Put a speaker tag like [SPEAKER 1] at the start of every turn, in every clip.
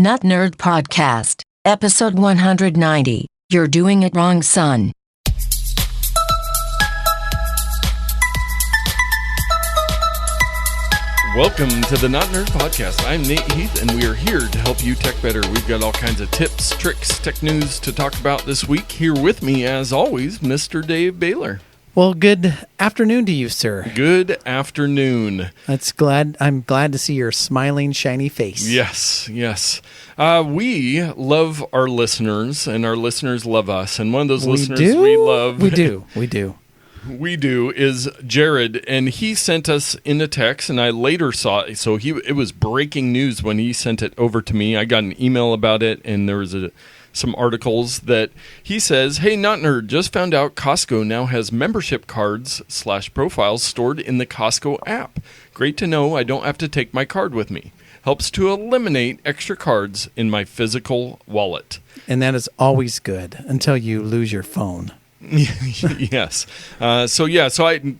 [SPEAKER 1] Notnerd Podcast, Episode 190. You're Doing It Wrong, Son.
[SPEAKER 2] Welcome to the Notnerd Podcast. I'm Nate Heath, and we are here to help you tech better. We've got all kinds of tips, tricks, tech news to talk about this week. Here with me, as always, Mr. Dave Baylor.
[SPEAKER 3] Well, good afternoon to you, sir.
[SPEAKER 2] Good afternoon.
[SPEAKER 3] I'm glad to see your smiling, shiny face.
[SPEAKER 2] Yes. We love our listeners, and our listeners love us. And one of those listeners we love...
[SPEAKER 3] We do.
[SPEAKER 2] We do is Jared, and he sent us in a text, and I later saw it. So it was breaking news when he sent it over to me. I got an email about it, and there was some articles that he says, "Hey, Notnerd, just found out Costco now has membership cards / profiles stored in the Costco app. Great to know I don't have to take my card with me. Helps to eliminate extra cards in my physical wallet."
[SPEAKER 3] And that is always good until you lose your phone.
[SPEAKER 2] Yes. So I'm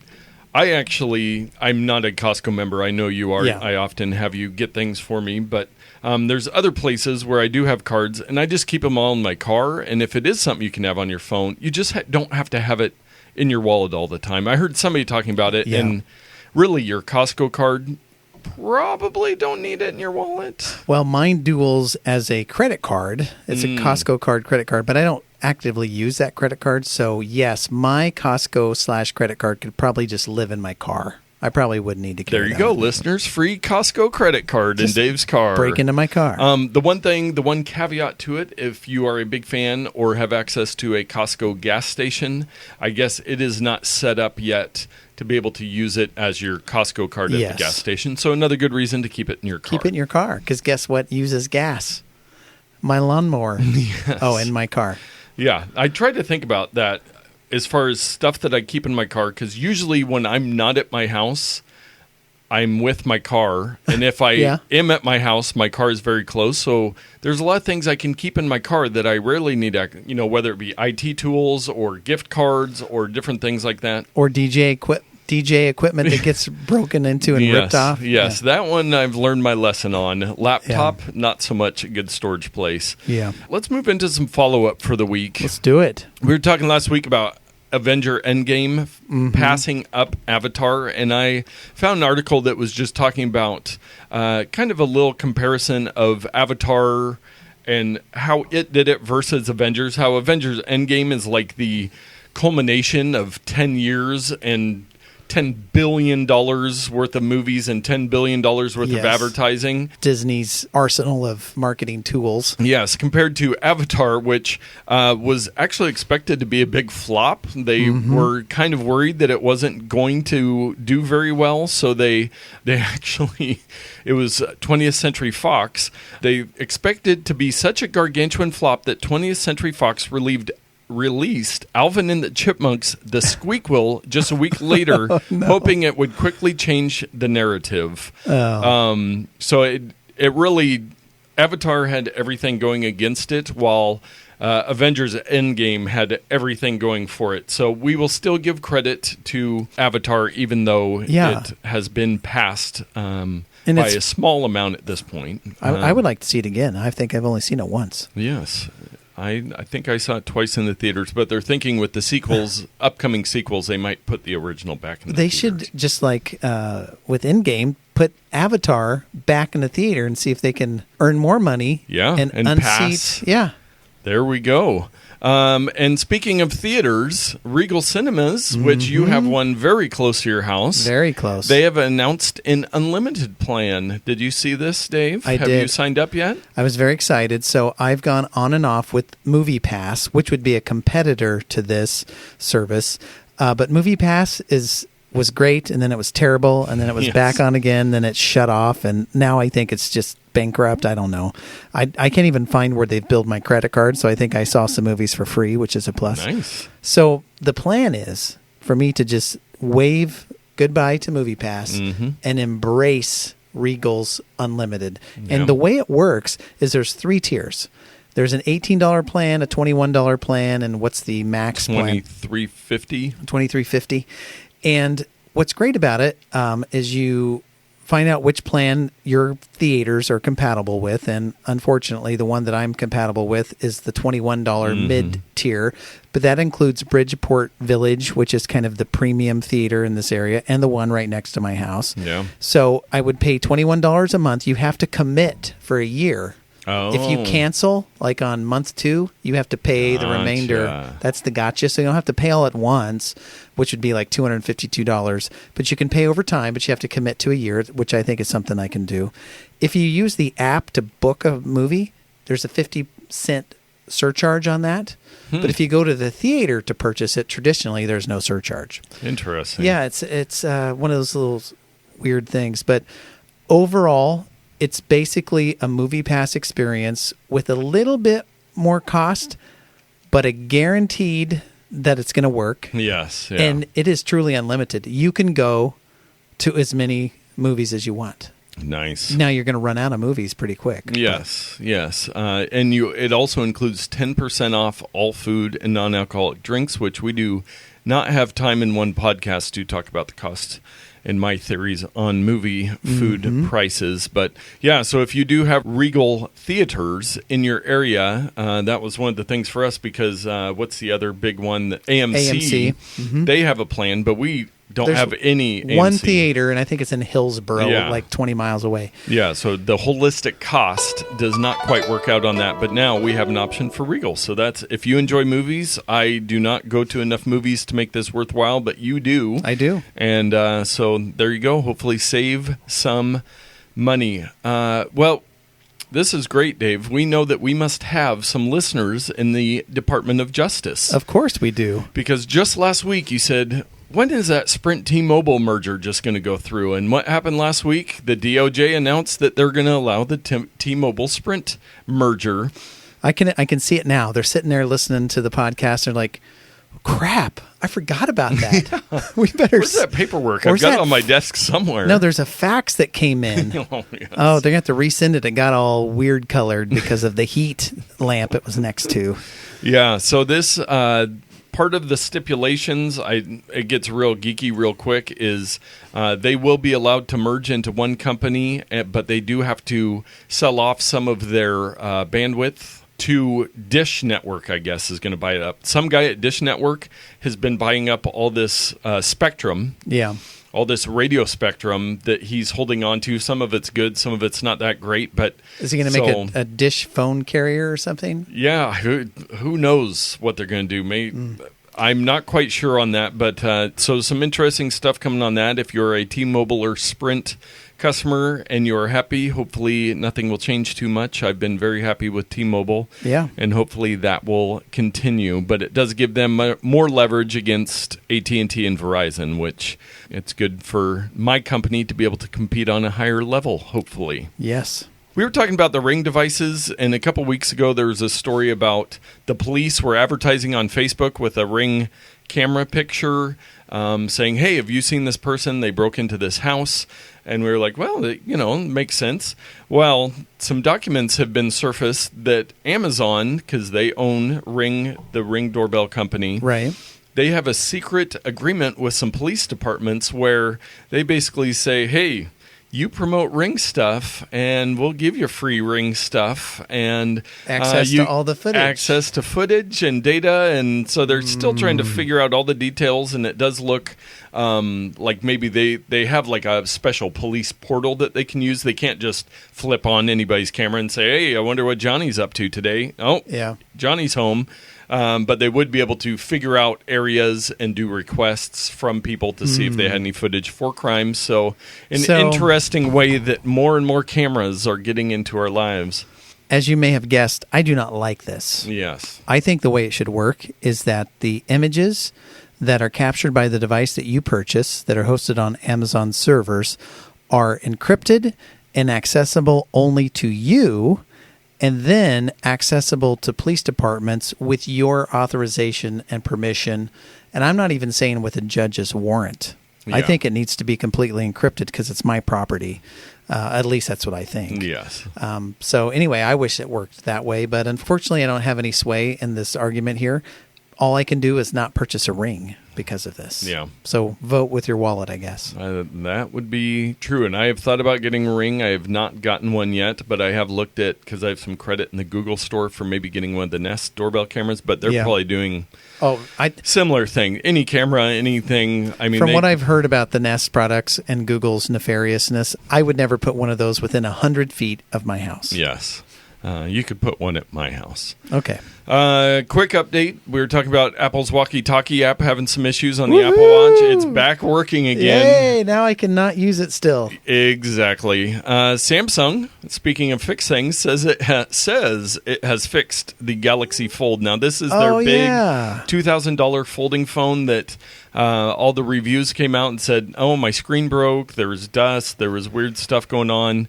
[SPEAKER 2] not a Costco member. I know you are.
[SPEAKER 3] Yeah.
[SPEAKER 2] I often have you get things for me, but there's other places where I do have cards, and I just keep them all in my car. And if it is something you can have on your phone, you just don't have to have it in your wallet all the time. I heard somebody talking about it, and really your Costco card probably don't need it in your wallet.
[SPEAKER 3] Well, mine duals as a credit card. It's a Costco credit card, but I don't actively use that credit card. So yes, my Costco / credit card could probably just live in my car. I probably wouldn't need to carry
[SPEAKER 2] There you go, listeners. Free Costco credit card just in Dave's car.
[SPEAKER 3] Break into my car.
[SPEAKER 2] The one caveat to it, if you are a big fan or have access to a Costco gas station, I guess it is not set up yet to be able to use it as your Costco card at the gas station. So another good reason to keep it in your car.
[SPEAKER 3] Keep it in your car, because guess what uses gas? My lawnmower.
[SPEAKER 2] Yes.
[SPEAKER 3] Oh, in my car.
[SPEAKER 2] Yeah, I try to think about that as far as stuff that I keep in my car, because usually when I'm not at my house, I'm with my car. And if I am at my house, my car is very close. So there's a lot of things I can keep in my car that I rarely need, whether it be IT tools or gift cards or different things like that.
[SPEAKER 3] Or DJ equipment that gets broken into and ripped off.
[SPEAKER 2] Yes, that one I've learned my lesson on. Laptop, not so much a good storage place.
[SPEAKER 3] Yeah.
[SPEAKER 2] Let's move into some follow-up for the week.
[SPEAKER 3] Let's do it.
[SPEAKER 2] We were talking last week about Avenger Endgame passing up Avatar, and I found an article that was just talking about kind of a little comparison of Avatar and how it did it versus Avengers, how Avengers Endgame is like the culmination of 10 years and $10 billion worth of movies and $10 billion worth of advertising.
[SPEAKER 3] Disney's arsenal of marketing tools.
[SPEAKER 2] Yes, compared to Avatar, which was actually expected to be a big flop. They were kind of worried that it wasn't going to do very well, so they actually, it was 20th Century Fox. They expected to be such a gargantuan flop that 20th Century Fox released Alvin and the Chipmunks, The Squeakquel, just a week later, hoping it would quickly change the narrative. So it really, Avatar had everything going against it, while Avengers Endgame had everything going for it. So we will still give credit to Avatar, even though it has been passed by a small amount at this point.
[SPEAKER 3] I would like to see it again. I think I've only seen it once.
[SPEAKER 2] Yes. I think I saw it twice in the theaters, but they're thinking with the sequels, upcoming sequels, they might put the original back in the theaters. They
[SPEAKER 3] should, just like with Endgame, put Avatar back in the theater and see if they can earn more money.
[SPEAKER 2] Yeah,
[SPEAKER 3] and
[SPEAKER 2] unseat. Pass.
[SPEAKER 3] Yeah.
[SPEAKER 2] There we go. And speaking of theaters, Regal Cinemas, which you have one very close to your house.
[SPEAKER 3] Very close.
[SPEAKER 2] They have announced an unlimited plan. Did you see this, Dave?
[SPEAKER 3] I did.
[SPEAKER 2] Have you signed up yet?
[SPEAKER 3] I was very excited. So I've gone on and off with Movie Pass, which would be a competitor to this service. But Movie Pass was great, and then it was terrible, and then it was back on again, then it shut off, and now I think it's just bankrupt. I don't know. I can't even find where they've billed my credit card, so I think I saw some movies for free, which is a plus.
[SPEAKER 2] Nice.
[SPEAKER 3] So the plan is for me to just wave goodbye to Movie Pass and embrace Regal's Unlimited. And the way it works is there's 3 tiers. There's an $18 plan, a $21 plan, and what's the max plan?
[SPEAKER 2] $23.50.
[SPEAKER 3] $23.50. And what's great about it is you find out which plan your theaters are compatible with. And unfortunately, the one that I'm compatible with is the $21 mid-tier. But that includes Bridgeport Village, which is kind of the premium theater in this area, and the one right next to my house.
[SPEAKER 2] Yeah.
[SPEAKER 3] So I would pay $21 a month. You have to commit for a year.
[SPEAKER 2] Oh.
[SPEAKER 3] If you cancel, like on month 2, you have to pay the remainder. That's the gotcha. So you don't have to pay all at once, which would be like $252. But you can pay over time, but you have to commit to a year, which I think is something I can do. If you use the app to book a movie, there's a 50-cent surcharge on that. But if you go to the theater to purchase it, traditionally, there's no surcharge.
[SPEAKER 2] Interesting.
[SPEAKER 3] Yeah, it's one of those little weird things. But overall, it's basically a Movie Pass experience with a little bit more cost, but a guaranteed that it's going to work.
[SPEAKER 2] Yes. Yeah.
[SPEAKER 3] And it is truly unlimited. You can go to as many movies as you want.
[SPEAKER 2] Nice.
[SPEAKER 3] Now you're going to run out of movies pretty quick.
[SPEAKER 2] Yes, yes. And it also includes 10% off all food and non-alcoholic drinks, which we do not have time in one podcast to talk about the cost and my theories on movie food prices. But yeah, so if you do have Regal theaters in your area, that was one of the things for us because what's the other big one? AMC. They have a plan, but we don't have any AMC.
[SPEAKER 3] One theater, and I think it's in Hillsboro, like 20 miles away.
[SPEAKER 2] Yeah, so the holistic cost does not quite work out on that, but now we have an option for Regal. So that's, if you enjoy movies, I do not go to enough movies to make this worthwhile, but you do.
[SPEAKER 3] I do.
[SPEAKER 2] And so there you go. Hopefully save some money. Well, this is great, Dave. We know that we must have some listeners in the Department of Justice.
[SPEAKER 3] Of course we do.
[SPEAKER 2] Because just last week you said, when is that Sprint T-Mobile merger just going to go through? And what happened last week? The DOJ announced that they're going to allow the T-Mobile Sprint merger.
[SPEAKER 3] I can see it now. They're sitting there listening to the podcast. They're like, crap, I forgot about that. We better.
[SPEAKER 2] Where's that paperwork? I've got it on my desk somewhere.
[SPEAKER 3] No, there's a fax that came in.
[SPEAKER 2] Oh, yes.
[SPEAKER 3] Oh, they're going to have to resend it. It got all weird colored because of the heat lamp it was next to.
[SPEAKER 2] Yeah, so this part of the stipulations, it gets real geeky real quick, is they will be allowed to merge into one company, but they do have to sell off some of their bandwidth to Dish Network, I guess, is going to buy it up. Some guy at Dish Network has been buying up all this spectrum.
[SPEAKER 3] Yeah.
[SPEAKER 2] All this radio spectrum that he's holding on to. Some of it's good, some of it's not that great. But
[SPEAKER 3] is he going to make a dish phone carrier or something?
[SPEAKER 2] Yeah, who knows what they're going to do. I'm not quite sure on that, but so some interesting stuff coming on that. If you're a T-Mobile or Sprint customer and you're happy, hopefully nothing will change too much. I've been very happy with T-Mobile, and hopefully that will continue. But it does give them more leverage against AT&T and Verizon, which it's good for my company to be able to compete on a higher level, hopefully.
[SPEAKER 3] Yes.
[SPEAKER 2] We were talking about the Ring devices, and a couple weeks ago there was a story about the police were advertising on Facebook with a Ring camera picture saying, hey, have you seen this person? They broke into this house. And we were like, well, it makes sense. Well, some documents have been surfaced that Amazon, because they own Ring, the Ring doorbell company,
[SPEAKER 3] right?
[SPEAKER 2] They have a secret agreement with some police departments where they basically say, hey, you promote Ring stuff, and we'll give you free Ring stuff and
[SPEAKER 3] access to all the footage,
[SPEAKER 2] access to footage and data. And so they're still trying to figure out all the details. And it does look like maybe they have like a special police portal that they can use. They can't just flip on anybody's camera and say, "Hey, I wonder what Johnny's up to today." Oh, yeah, Johnny's home. But they would be able to figure out areas and do requests from people to see if they had any footage for crimes. So interesting way that more and more cameras are getting into our lives.
[SPEAKER 3] As you may have guessed, I do not like this.
[SPEAKER 2] Yes.
[SPEAKER 3] I think the way it should work is that the images that are captured by the device that you purchase that are hosted on Amazon servers are encrypted and accessible only to you, and then accessible to police departments with your authorization and permission. And I'm not even saying with a judge's warrant. Yeah. I think it needs to be completely encrypted because it's my property. At least that's what I think.
[SPEAKER 2] Yes.
[SPEAKER 3] So anyway, I wish it worked that way. But unfortunately, I don't have any sway in this argument here. All I can do is not purchase a Ring. because of this.
[SPEAKER 2] Yeah.
[SPEAKER 3] So vote with your wallet, I guess.
[SPEAKER 2] That would be true. And I have thought about getting a Ring. I have not gotten one yet, but I have looked at, because I have some credit in the Google store for maybe getting one of the Nest doorbell cameras, but they're probably doing similar thing. Any camera, anything. I mean,
[SPEAKER 3] from what I've heard about the Nest products and Google's nefariousness, I would never put one of those within 100 feet of my house.
[SPEAKER 2] Yes. You could put one at my house.
[SPEAKER 3] Okay.
[SPEAKER 2] Quick update. We were talking about Apple's walkie-talkie app having some issues on the Apple Watch. It's back working again.
[SPEAKER 3] Yay! Now I cannot use it still.
[SPEAKER 2] Exactly. Samsung, speaking of fix things, says it has fixed the Galaxy Fold. Now, this is their big $2,000 folding phone that all the reviews came out and said, oh, my screen broke, there was dust, there was weird stuff going on.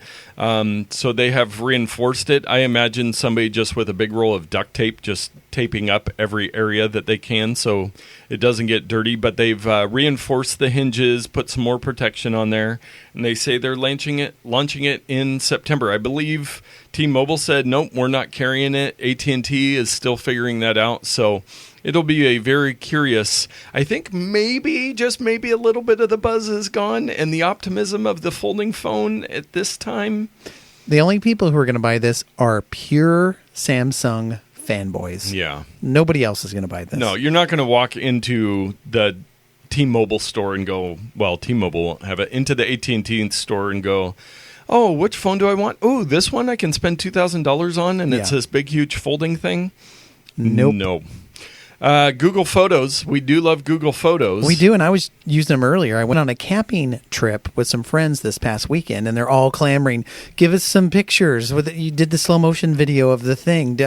[SPEAKER 2] So they have reinforced it. I imagine somebody just with a big roll of duct tape just taping up every area that they can so it doesn't get dirty. But they've reinforced the hinges, put some more protection on there, and they say they're launching it in September. I believe T-Mobile said, nope, we're not carrying it. AT&T is still figuring that out. So it'll be a very curious, I think maybe, just maybe a little bit of the buzz is gone and the optimism of the folding phone at this time.
[SPEAKER 3] The only people who are going to buy this are pure Samsung fanboys.
[SPEAKER 2] Yeah.
[SPEAKER 3] Nobody else is going to buy this.
[SPEAKER 2] No, you're not going to walk into the T-Mobile store and go, well, T-Mobile won't have it, into the AT&T store and go, oh, which phone do I want? Oh, this one I can spend $2,000 on and it's this big, huge folding thing?
[SPEAKER 3] Nope.
[SPEAKER 2] No. Google Photos. We do love Google Photos.
[SPEAKER 3] We do, and I was using them earlier. I went on a camping trip with some friends this past weekend, and they're all clamoring, give us some pictures. You did the slow motion video of the thing.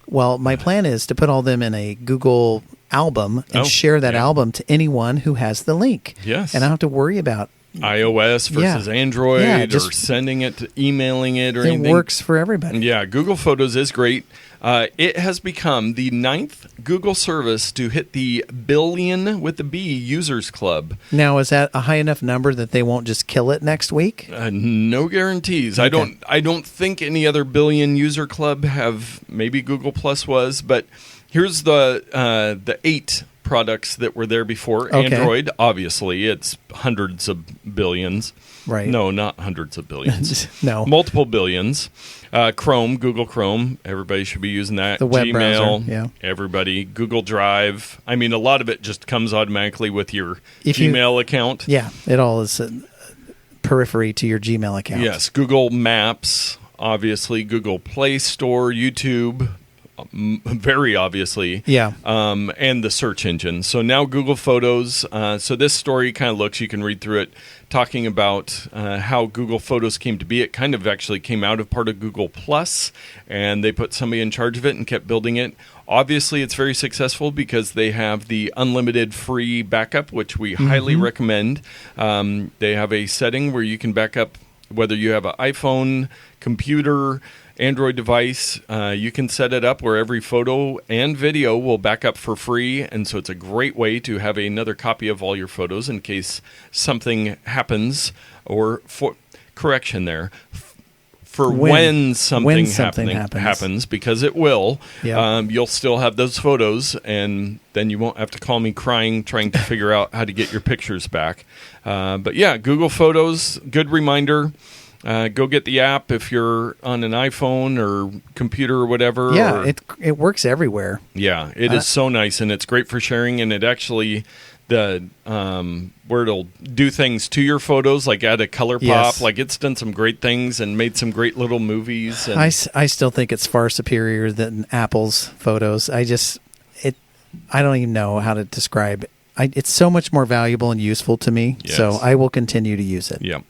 [SPEAKER 3] Well, my plan is to put all them in a Google album and share that album to anyone who has the link.
[SPEAKER 2] Yes.
[SPEAKER 3] And I don't have to worry about
[SPEAKER 2] iOS versus Android or sending it, emailing it, or anything.
[SPEAKER 3] It works for everybody.
[SPEAKER 2] Yeah, Google Photos is great. It has become the 9th Google service to hit the billion with the B users club.
[SPEAKER 3] Now, is that a high enough number that they won't just kill it next week?
[SPEAKER 2] No guarantees. Okay. I don't think any other billion user club have. Maybe Google Plus was, but here's the 8 products that were there before. Okay. Android, obviously, it's hundreds of billions.
[SPEAKER 3] Right.
[SPEAKER 2] No, not hundreds of billions.
[SPEAKER 3] No.
[SPEAKER 2] Multiple billions. Chrome, Google Chrome, everybody should be using that.
[SPEAKER 3] The web
[SPEAKER 2] Gmail,
[SPEAKER 3] browser,
[SPEAKER 2] everybody. Google Drive. I mean, a lot of it just comes automatically with your Gmail account.
[SPEAKER 3] Yeah, it all is periphery to your Gmail account.
[SPEAKER 2] Yes, Google Maps, obviously. Google Play Store, YouTube, very obviously.
[SPEAKER 3] Yeah.
[SPEAKER 2] And the search engine. So now Google Photos. So this story kind of looks, you can read through it, talking about how Google Photos came to be. It kind of actually came out of part of Google Plus, and they put somebody in charge of it and kept building it. Obviously, it's very successful because they have the unlimited free backup, which we highly recommend. They have a setting where you can back up whether you have an iPhone, computer, Android device. You can set it up where every photo and video will back up for free, and so it's a great way to have another copy of all your photos in case something happens, or for correction there, for when something happens, because it will. Yep. You'll still have those photos, and then you won't have to call me crying trying to figure out how to get your pictures back. But yeah, Google Photos, good reminder. Go get the app if you're on an iPhone or computer or whatever.
[SPEAKER 3] Yeah, it works everywhere.
[SPEAKER 2] Yeah, it is so nice, and it's great for sharing. And it actually, where it'll do things to your photos, like add a color pop.
[SPEAKER 3] Yes.
[SPEAKER 2] Like it's done some great things and made some great little movies. And
[SPEAKER 3] I still think it's far superior than Apple's Photos. I don't even know how to describe it. It's so much more valuable and useful to me. Yes. So I will continue to use it.
[SPEAKER 2] Yep.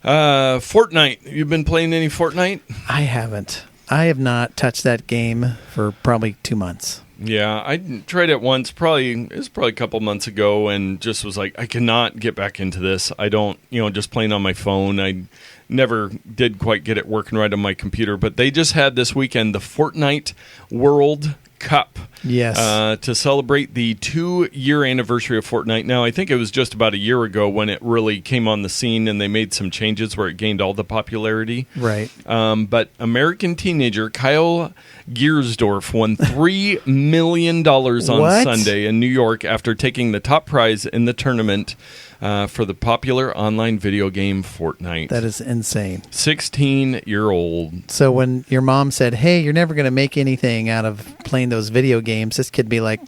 [SPEAKER 2] Fortnite. You've been playing any Fortnite?
[SPEAKER 3] I haven't. I have not touched that game for probably 2 months.
[SPEAKER 2] Yeah, I tried it once. It was probably a couple months ago, and just was like, I cannot get back into this. I don't, just playing on my phone. I never did quite get it working right on my computer. But they just had this weekend the Fortnite World Cup.
[SPEAKER 3] Yes.
[SPEAKER 2] To celebrate the 2-year anniversary of Fortnite. Now, I think it was just about a year ago when it really came on the scene and they made some changes where it gained all the popularity.
[SPEAKER 3] Right.
[SPEAKER 2] But American teenager Kyle Giersdorf won $3 million on Sunday in New York after taking the top prize in the tournament for the popular online video game Fortnite.
[SPEAKER 3] That is insane.
[SPEAKER 2] 16-year-old.
[SPEAKER 3] So when your mom said, hey, you're never going to make anything out of playing those video games, this kid be like,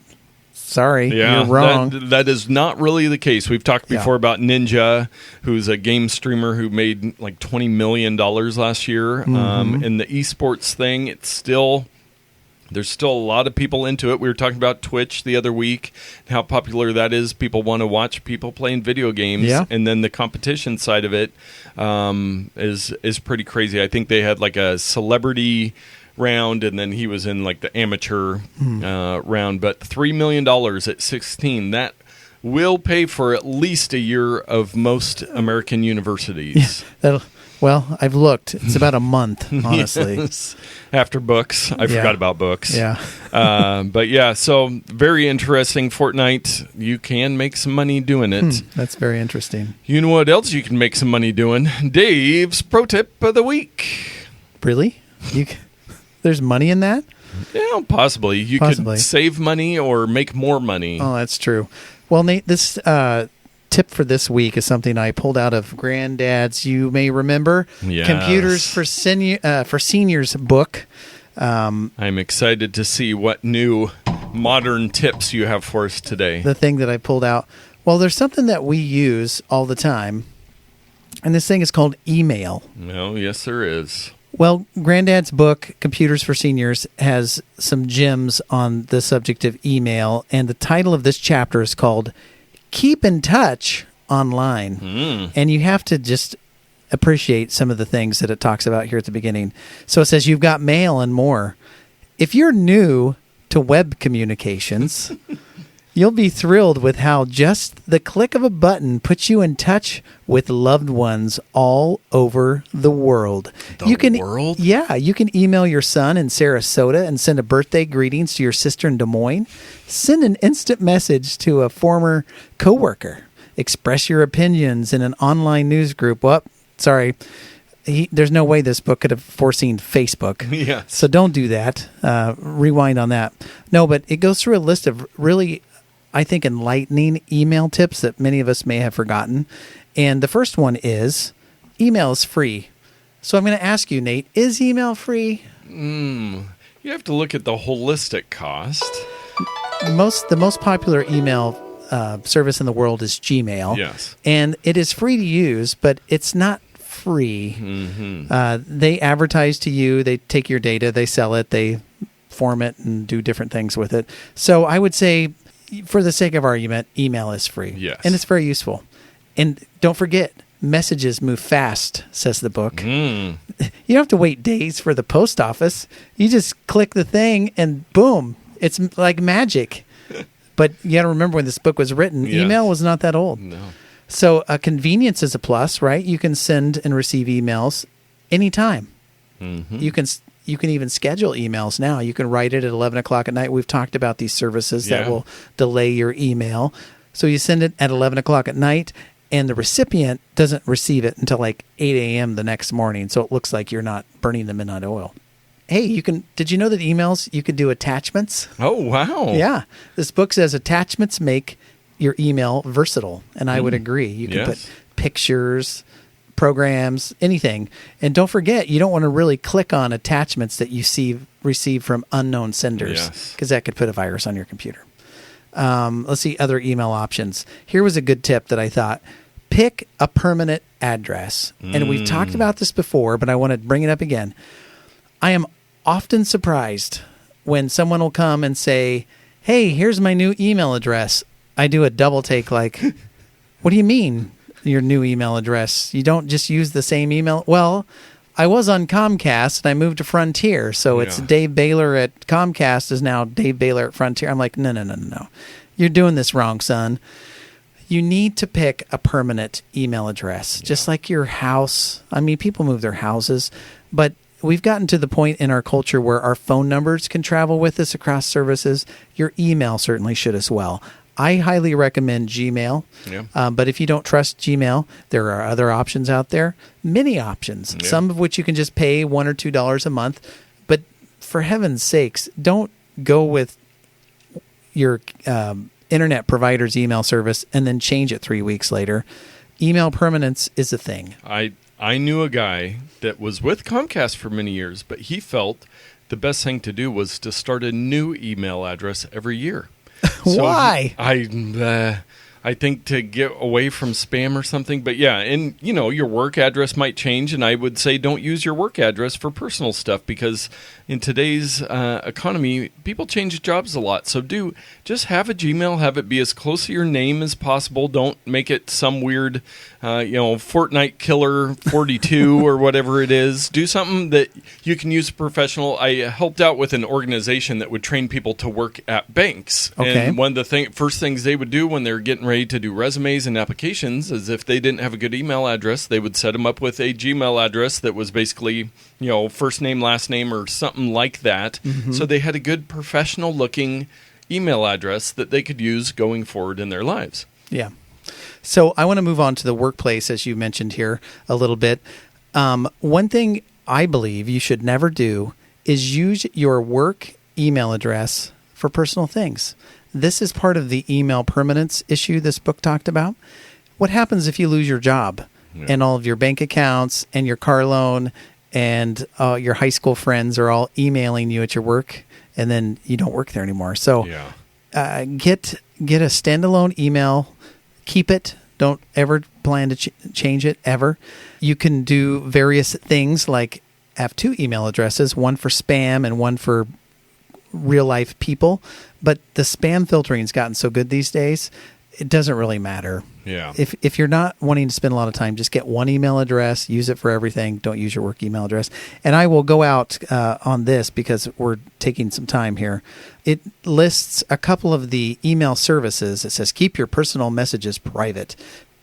[SPEAKER 3] sorry, you're wrong.
[SPEAKER 2] That is not really the case. We've talked before about Ninja, who's a game streamer who made like $20 million last year. In the esports thing, there's still a lot of people into it. We were talking about Twitch the other week, how popular that is. People want to watch people playing video games.
[SPEAKER 3] Yeah. And
[SPEAKER 2] then the competition side of it is pretty crazy. I think they had like a celebrity round, and then he was in like the amateur round. But $3 million at 16, that will pay for at least a year of most American universities.
[SPEAKER 3] Well, I've looked. It's about a month, honestly.
[SPEAKER 2] Yes. After books. I forgot about books.
[SPEAKER 3] Yeah.
[SPEAKER 2] But yeah, so very interesting. Fortnite, you can make some money doing it.
[SPEAKER 3] That's very interesting.
[SPEAKER 2] You know what else you can make some money doing? Dave's Pro Tip of the Week.
[SPEAKER 3] Really? There's money in that?
[SPEAKER 2] Yeah, possibly. You could save money or make more money.
[SPEAKER 3] Oh, that's true. Well, Nate, this tip for this week is something I pulled out of Granddad's, you may remember, Computers for Seniors book.
[SPEAKER 2] I'm excited to see what new modern tips you have for us today.
[SPEAKER 3] The thing that I pulled out. Well, there's something that we use all the time, and this thing is called email.
[SPEAKER 2] Oh, yes, there is.
[SPEAKER 3] Well, Granddad's book, Computers for Seniors, has some gems on the subject of email, and the title of this chapter is called Keep in Touch Online. And you have to just appreciate some of the things that it talks about here at the beginning. So it says you've got mail and more. If you're new to web communications, you'll be thrilled with how just the click of a button puts you in touch with loved ones all over the world.
[SPEAKER 2] World?
[SPEAKER 3] Yeah, you can email your son in Sarasota and send a birthday greetings to your sister in Des Moines. Send an instant message to a former coworker. Express your opinions in an online news group. Well, sorry, there's no way this book could have foreseen Facebook.
[SPEAKER 2] Yes.
[SPEAKER 3] So don't do that. Rewind on that. No, but it goes through a list of really, I think, enlightening email tips that many of us may have forgotten. And the first one is email is free. So I'm going to ask you, Nate, is email free?
[SPEAKER 2] You have to look at the holistic cost.
[SPEAKER 3] The most popular email service in the world is Gmail.
[SPEAKER 2] Yes.
[SPEAKER 3] And it is free to use, but it's not free. They advertise to you. They take your data. They sell it. They form it and do different things with it. So I would say, for the sake of argument, email is free.
[SPEAKER 2] Yes.
[SPEAKER 3] And it's very useful. And don't forget, messages move fast, says the book. You don't have to wait days for the post office. You just click the thing and boom, it's like magic. But you got to remember when this book was written, email was not that old.
[SPEAKER 2] No.
[SPEAKER 3] So convenience is a plus, right? You can send and receive emails anytime. You can even schedule emails now. You can write it at 11 o'clock at night. We've talked about these services that will delay your email. So you send it at 11 o'clock at night, and the recipient doesn't receive it until like 8 a.m. the next morning. So it looks like you're not burning the midnight oil. Hey, did you know that emails, you can do attachments?
[SPEAKER 2] Oh, wow.
[SPEAKER 3] Yeah. This book says attachments make your email versatile. And I would agree. You can put pictures, programs, anything. And don't forget, you don't want to really click on attachments that you receive from unknown senders, because that could put a virus on your computer. Let's see other email options. Here was a good tip that I thought. Pick a permanent address. And we've talked about this before, but I want to bring it up again. I am often surprised when someone will come and say, hey, here's my new email address. I do a double take like, what do you mean your new email address? You don't just use the same email? Well, I was on Comcast and I moved to Frontier. So it's Dave Baylor at Comcast is now Dave Baylor at Frontier. I'm like, no. You're doing this wrong, son. You need to pick a permanent email address, just like your house. I mean, people move their houses, but we've gotten to the point in our culture where our phone numbers can travel with us across services. Your email certainly should as well. I highly recommend Gmail, but if you don't trust Gmail, there are other options out there, many options, some of which you can just pay $1 or $2 a month. But for heaven's sakes, don't go with your internet provider's email service and then change it 3 weeks later. Email permanence is a thing.
[SPEAKER 2] I knew a guy that was with Comcast for many years, but he felt the best thing to do was to start a new email address every year.
[SPEAKER 3] Why?
[SPEAKER 2] I think to get away from spam or something. But yeah, and your work address might change, and I would say don't use your work address for personal stuff because in today's economy, people change jobs a lot. So just have a Gmail, have it be as close to your name as possible. Don't make it some weird, Fortnite Killer 42 or whatever it is. Do something that you can use professional. I helped out with an organization that would train people to work at banks.
[SPEAKER 3] Okay.
[SPEAKER 2] And one of the first things they would do when they're getting ready to do resumes and applications is if they didn't have a good email address, they would set them up with a Gmail address that was basically, first name, last name, or something like that. Mm-hmm. So they had a good professional looking email address that they could use going forward in their lives.
[SPEAKER 3] Yeah. So I want to move on to the workplace, as you mentioned here a little bit. One thing I believe you should never do is use your work email address for personal things. This is part of the email permanence issue this book talked about. What happens if you lose your job and all of your bank accounts and your car loan and your high school friends are all emailing you at your work and then you don't work there anymore? So get a standalone email. Keep it. Don't ever plan to change it, ever. You can do various things like have 2 email addresses, one for spam and one for real life people. But the spam filtering's gotten so good these days, it doesn't really matter.
[SPEAKER 2] Yeah.
[SPEAKER 3] If you're not wanting to spend a lot of time, just get one email address, use it for everything. Don't use your work email address. And I will go out on this because we're taking some time here. It lists a couple of the email services. It says keep your personal messages private.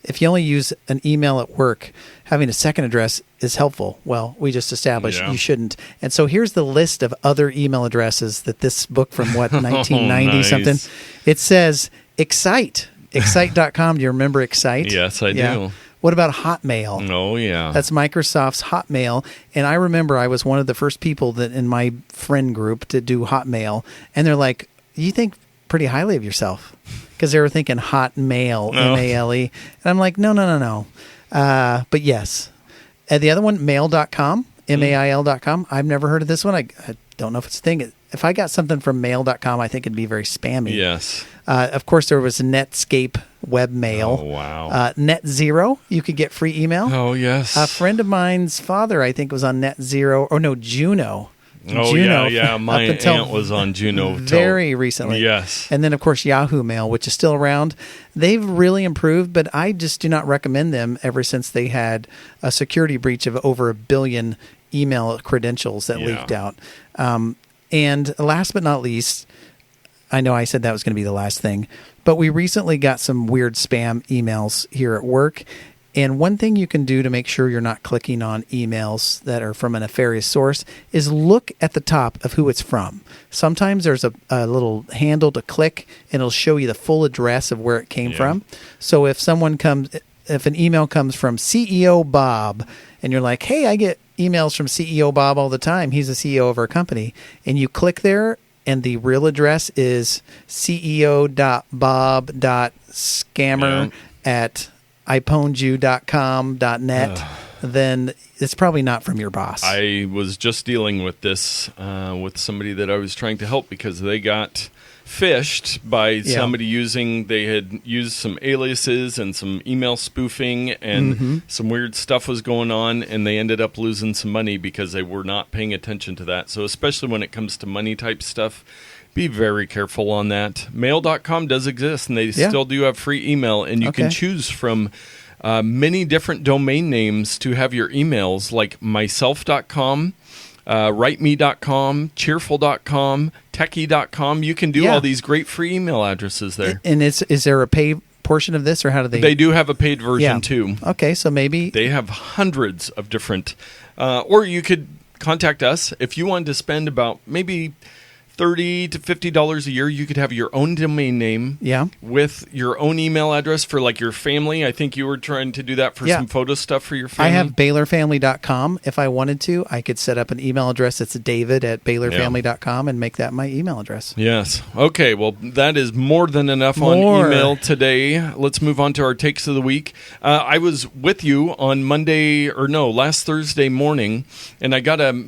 [SPEAKER 3] If you only use an email at work, having a second address is helpful. Well, we just established you shouldn't. And so here's the list of other email addresses that this book from 1990 something. It says Excite. Excite.com. Do you remember Excite?
[SPEAKER 2] Yes, I do.
[SPEAKER 3] What about Hotmail?
[SPEAKER 2] Oh, yeah.
[SPEAKER 3] That's Microsoft's Hotmail. And I remember I was one of the first people that in my friend group to do Hotmail. And they're like, you think pretty highly of yourself. Because they were thinking Hotmail, M-A-L-E. And I'm like, no. But yes. And the other one, mail.com, M-A-I-L.com. I've never heard of this one. I don't know if it's a thing. If I got something from mail.com, I think it'd be very spammy.
[SPEAKER 2] Yes.
[SPEAKER 3] Of course, there was Netscape webmail.
[SPEAKER 2] Oh, wow.
[SPEAKER 3] NetZero, you could get free email.
[SPEAKER 2] Oh, yes.
[SPEAKER 3] A friend of mine's father, I think, was on NetZero. Or no, Juno.
[SPEAKER 2] Oh,
[SPEAKER 3] Juno,
[SPEAKER 2] yeah. My aunt was on Juno.
[SPEAKER 3] Very recently.
[SPEAKER 2] Yes.
[SPEAKER 3] And then, of course, Yahoo Mail, which is still around. They've really improved, but I just do not recommend them ever since they had a security breach of over 1 billion email credentials that leaked out. And last but not least, I know I said that was going to be the last thing, but we recently got some weird spam emails here at work. And one thing you can do to make sure you're not clicking on emails that are from a nefarious source is look at the top of who it's from. Sometimes there's a little handle to click, and it'll show you the full address of where it came from. So if an email comes from CEO Bob, and you're like, hey, I get emails from CEO Bob all the time. He's the CEO of our company. And you click there, and the real address is ceo.bob.scammer at iPwnedYou.com.net, then it's probably not from your boss.
[SPEAKER 2] I was just dealing with this with somebody that I was trying to help because they got phished by somebody they had used some aliases and some email spoofing and some weird stuff was going on, and they ended up losing some money because they were not paying attention to that. So especially when it comes to money type stuff, be very careful on that. Mail.com does exist, and they still do have free email, and you can choose from many different domain names to have your emails, like myself.com, writeme.com, cheerful.com, techie.com. You can do all these great free email addresses there.
[SPEAKER 3] And is there a pay portion of this, or how do they?
[SPEAKER 2] They do have a paid version too.
[SPEAKER 3] Okay, so maybe
[SPEAKER 2] they have hundreds of different, or you could contact us. If you wanted to spend about maybe $30 to $50 a year, you could have your own domain name with your own email address for like your family. I think you were trying to do that for some photo stuff for your family.
[SPEAKER 3] I have BaylorFamily.com. If I wanted to, I could set up an email address that's David@BaylorFamily.com and make that my email address.
[SPEAKER 2] Yes. Okay, well, that is more than enough on email today. Let's move on to our takes of the week. I was with you on last Thursday morning, and I got a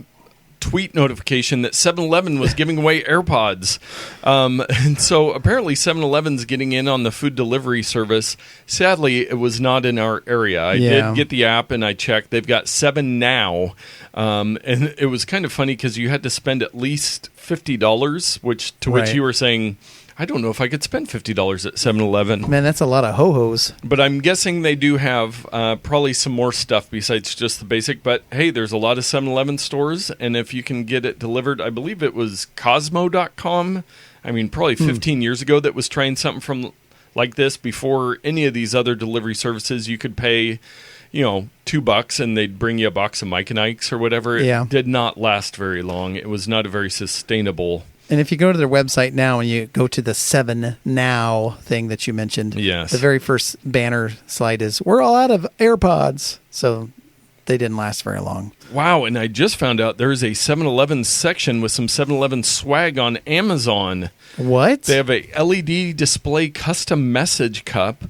[SPEAKER 2] tweet notification that 7-Eleven was giving away AirPods. And so apparently 7-Eleven's getting in on the food delivery service. Sadly, it was not in our area. I did get the app and I checked. They've got 7 now. And it was kind of funny because you had to spend at least $50, which you were saying, I don't know if I could spend $50 at 7-Eleven.
[SPEAKER 3] Man, that's a lot of ho-hos.
[SPEAKER 2] But I'm guessing they do have probably some more stuff besides just the basic. But, hey, there's a lot of 7-Eleven stores, and if you can get it delivered, I believe it was Cosmo.com. I mean, probably 15 years ago that was trying something from like this before any of these other delivery services. You could pay, $2 and they'd bring you a box of Mike and Ike's or whatever. It did not last very long. It was not a very sustainable.
[SPEAKER 3] And if you go to their website now and you go to the 7 Now thing that you mentioned, the very first banner slide is, we're all out of AirPods. So they didn't last very long.
[SPEAKER 2] Wow, and I just found out there's a 7-Eleven section with some 7-Eleven swag on Amazon.
[SPEAKER 3] What?
[SPEAKER 2] They have a LED display custom message cup.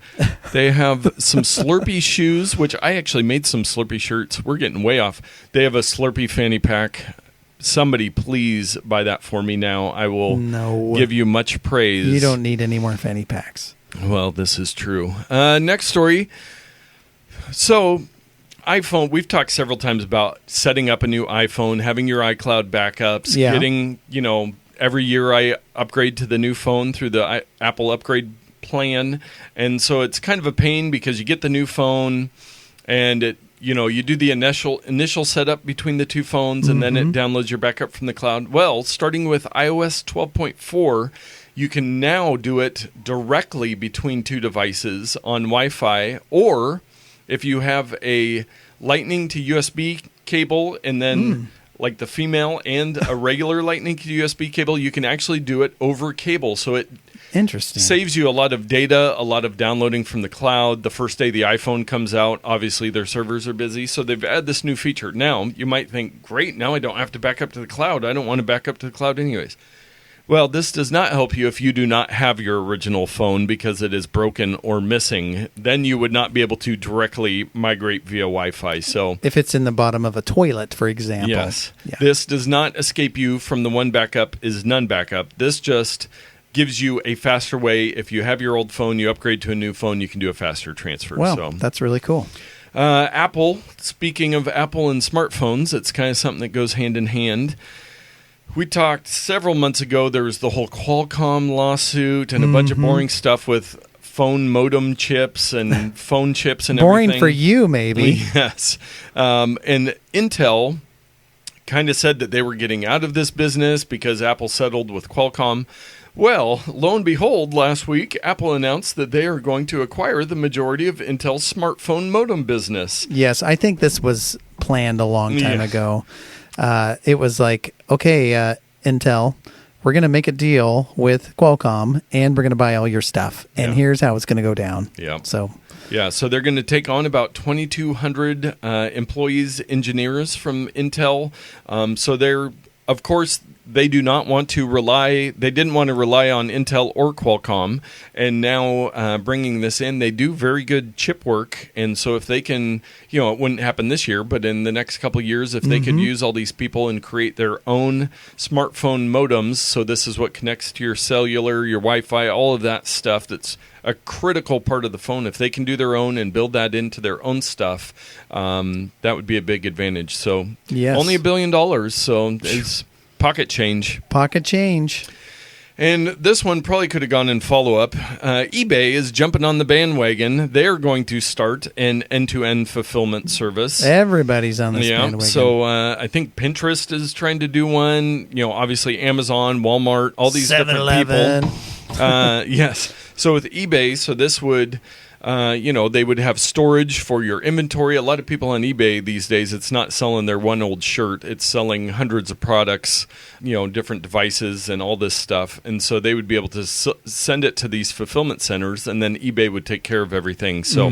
[SPEAKER 2] They have some Slurpee shoes, which I actually made some Slurpee shirts. We're getting way off. They have a Slurpee fanny pack. Somebody please buy that for me now. I will give you much praise.
[SPEAKER 3] You don't need any more fanny packs.
[SPEAKER 2] Well, this is true. Next story. So, iPhone, we've talked several times about setting up a new iPhone, having your iCloud backups, getting, every year I upgrade to the new phone through the Apple upgrade plan. And so it's kind of a pain because you get the new phone and it, you do the initial setup between the two phones, and then it downloads your backup from the cloud. Well, starting with iOS 12.4, you can now do it directly between two devices on Wi-Fi, or if you have a Lightning to USB cable and then like the female and a regular Lightning to USB cable, you can actually do it over cable. So it saves you a lot of data, a lot of downloading from the cloud. The first day the iPhone comes out, obviously their servers are busy, so they've added this new feature. Now, you might think, great, now I don't have to back up to the cloud. I don't want to back up to the cloud anyways. Well, this does not help you if you do not have your original phone because it is broken or missing. Then you would not be able to directly migrate via Wi-Fi. So,
[SPEAKER 3] if it's in the bottom of a toilet, for example.
[SPEAKER 2] Yes. Yeah. This does not escape you from the one backup is none backup. This just gives you a faster way. If you have your old phone, you upgrade to a new phone, you can do a faster transfer.
[SPEAKER 3] Wow, that's really cool.
[SPEAKER 2] Apple, speaking of Apple and smartphones, it's kind of something that goes hand in hand. We talked several months ago, there was the whole Qualcomm lawsuit and a bunch of boring stuff with phone modem chips and phone chips and
[SPEAKER 3] boring
[SPEAKER 2] everything.
[SPEAKER 3] For you, maybe.
[SPEAKER 2] Yes. And Intel kind of said that they were getting out of this business because Apple settled with Qualcomm. Well, lo and behold, last week, Apple announced that they are going to acquire the majority of Intel's smartphone modem business.
[SPEAKER 3] Yes, I think this was planned a long time ago. It was like, okay, Intel, we're going to make a deal with Qualcomm, and we're going to buy all your stuff. And here's how it's going to go down.
[SPEAKER 2] Yeah.
[SPEAKER 3] So
[SPEAKER 2] they're going to take on about 2,200 employees, engineers from Intel. So they're, of course, they do not want to rely. They didn't want to rely on Intel or Qualcomm, and now bringing this in, they do very good chip work. And so, if they can, it wouldn't happen this year, but in the next couple of years, if they could use all these people and create their own smartphone modems, so this is what connects to your cellular, your Wi-Fi, all of that stuff. That's a critical part of the phone. If they can do their own and build that into their own stuff, that would be a big advantage. So, only $1 billion. So it's pocket change.
[SPEAKER 3] Pocket change.
[SPEAKER 2] And this one probably could have gone in follow-up. eBay is jumping on the bandwagon. They're going to start an end-to-end fulfillment service.
[SPEAKER 3] Everybody's on this bandwagon.
[SPEAKER 2] So I think Pinterest is trying to do one. Obviously Amazon, Walmart, all these different people.
[SPEAKER 3] Yes.
[SPEAKER 2] So with eBay, this would they would have storage for your inventory. A lot of people on eBay these days, it's not selling their one old shirt. It's selling hundreds of products, different devices and all this stuff. And so they would be able to send it to these fulfillment centers, and then eBay would take care of everything. So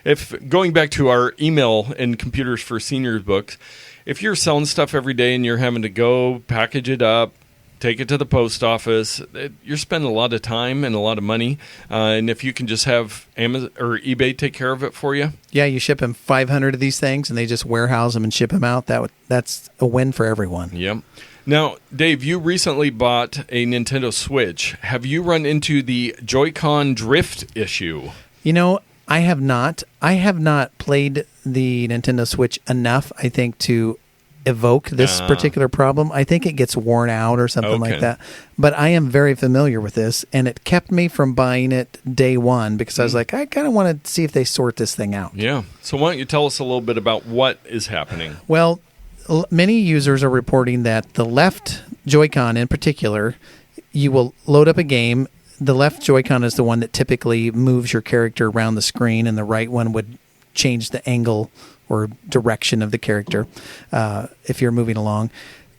[SPEAKER 2] if going back to our email and Computers for Seniors books, if you're selling stuff every day and you're having to go package it up, take it to the post office, you're spending a lot of time and a lot of money. And if you can just have Amazon or eBay take care of it for you.
[SPEAKER 3] Yeah, you ship them 500 of these things and they just warehouse them and ship them out. That's a win for everyone.
[SPEAKER 2] Yep. Now, Dave, you recently bought a Nintendo Switch. Have you run into the JoyCon Drift issue?
[SPEAKER 3] I have not. I have not played the Nintendo Switch enough, I think, to evoke this particular problem. I think it gets worn out or something like that. But I am very familiar with this, and it kept me from buying it day one because I was like, I kind of want to see if they sort this thing out.
[SPEAKER 2] Yeah. So why don't you tell us a little bit about what is happening?
[SPEAKER 3] Well, many users are reporting that the left Joy-Con in particular, you will load up a game. The left Joy-Con is the one that typically moves your character around the screen, and the right one would change the angle or direction of the character if you're moving along.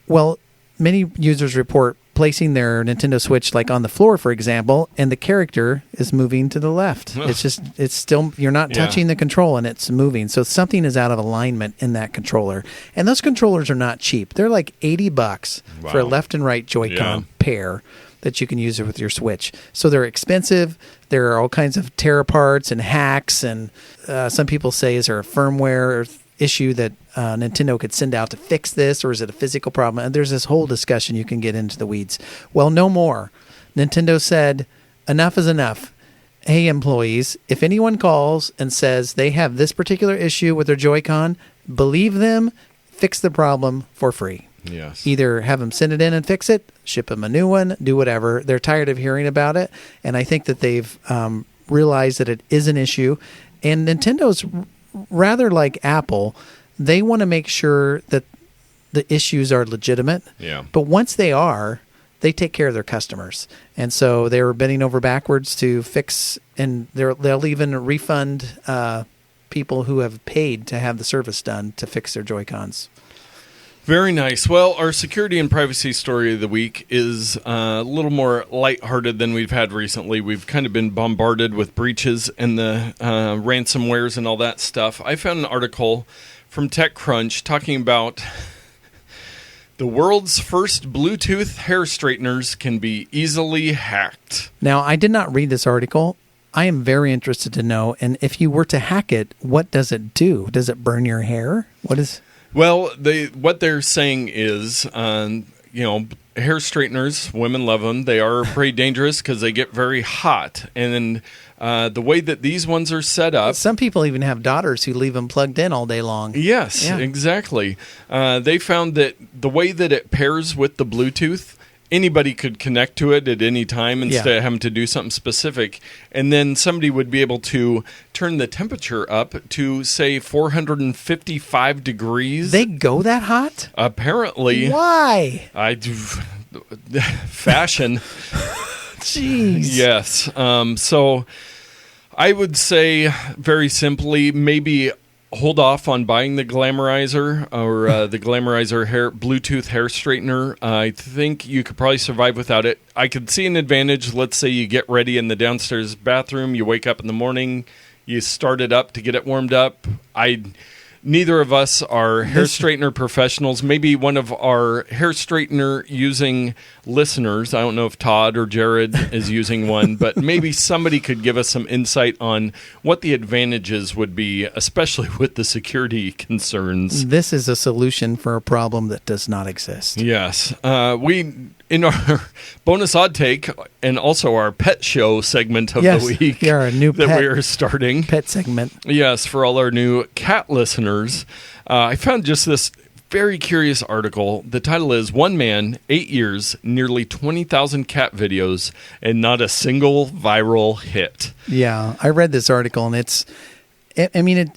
[SPEAKER 3] Well, many users report placing their Nintendo Switch like on the floor, for example, and the character is moving to the left. It's still, you're not touching the control and it's moving. So something is out of alignment in that controller. And those controllers are not cheap. They're like $80 for a left and right Joy-Con pair that you can use it with your Switch. So they're expensive. There are all kinds of tear aparts and hacks, and some people say, is there a firmware issue that Nintendo could send out to fix this, or is it a physical problem? And there's this whole discussion. You can get into the weeds. Well, no more. Nintendo said, enough is enough. Hey, employees, if anyone calls and says they have this particular issue with their Joy-Con, believe them, fix the problem for free.
[SPEAKER 2] Yes.
[SPEAKER 3] Either have them send it in and fix it, ship them a new one, do whatever. They're tired of hearing about it, and I think that they've realized that it is an issue. And Nintendo's rather like Apple. They want to make sure that the issues are legitimate.
[SPEAKER 2] Yeah.
[SPEAKER 3] But once they are, they take care of their customers. And so they were bending over backwards to fix, and they'll even refund people who have paid to have the service done to fix their Joy-Cons.
[SPEAKER 2] Very nice. Well, our security and privacy story of the week is a little more lighthearted than we've had recently. We've kind of been bombarded with breaches and the ransomwares and all that stuff. I found an article from TechCrunch talking about the world's first Bluetooth hair straighteners can be easily hacked.
[SPEAKER 3] Now, I did not read this article. I am very interested to know, and if you were to hack it, what does it do? Does it burn your hair?
[SPEAKER 2] Well, what they're saying is, hair straighteners, women love them. They are pretty dangerous because they get very hot. And then the way that these ones are set up...
[SPEAKER 3] Some people even have daughters who leave them plugged in all day long.
[SPEAKER 2] Yes, exactly. They found that the way that it pairs with the Bluetooth, anybody could connect to it at any time instead of having to do something specific. And then somebody would be able to turn the temperature up to, say, 455 degrees.
[SPEAKER 3] They go that hot?
[SPEAKER 2] Apparently.
[SPEAKER 3] Why?
[SPEAKER 2] I do. Fashion.
[SPEAKER 3] Jeez.
[SPEAKER 2] Yes. So I would say very simply, maybe hold off on buying the Glamorizer or the Glamorizer Bluetooth hair straightener. I think you could probably survive without it. I could see an advantage. Let's say you get ready in the downstairs bathroom. You wake up in the morning. You start it up to get it warmed up. Neither of us are hair straightener professionals. Maybe one of our hair straightener using listeners, I don't know if Todd or Jared is using one, but maybe somebody could give us some insight on what the advantages would be, especially with the security concerns.
[SPEAKER 3] This is a solution for a problem that does not exist.
[SPEAKER 2] Yes. In our bonus odd take and also our pet show segment of the week
[SPEAKER 3] our new
[SPEAKER 2] that we are starting.
[SPEAKER 3] Pet segment.
[SPEAKER 2] Yes, for all our new cat listeners. I found just this very curious article. The title is One Man, 8 Years, Nearly 20,000 Cat Videos, and Not a Single Viral Hit.
[SPEAKER 3] Yeah, I read this article, and it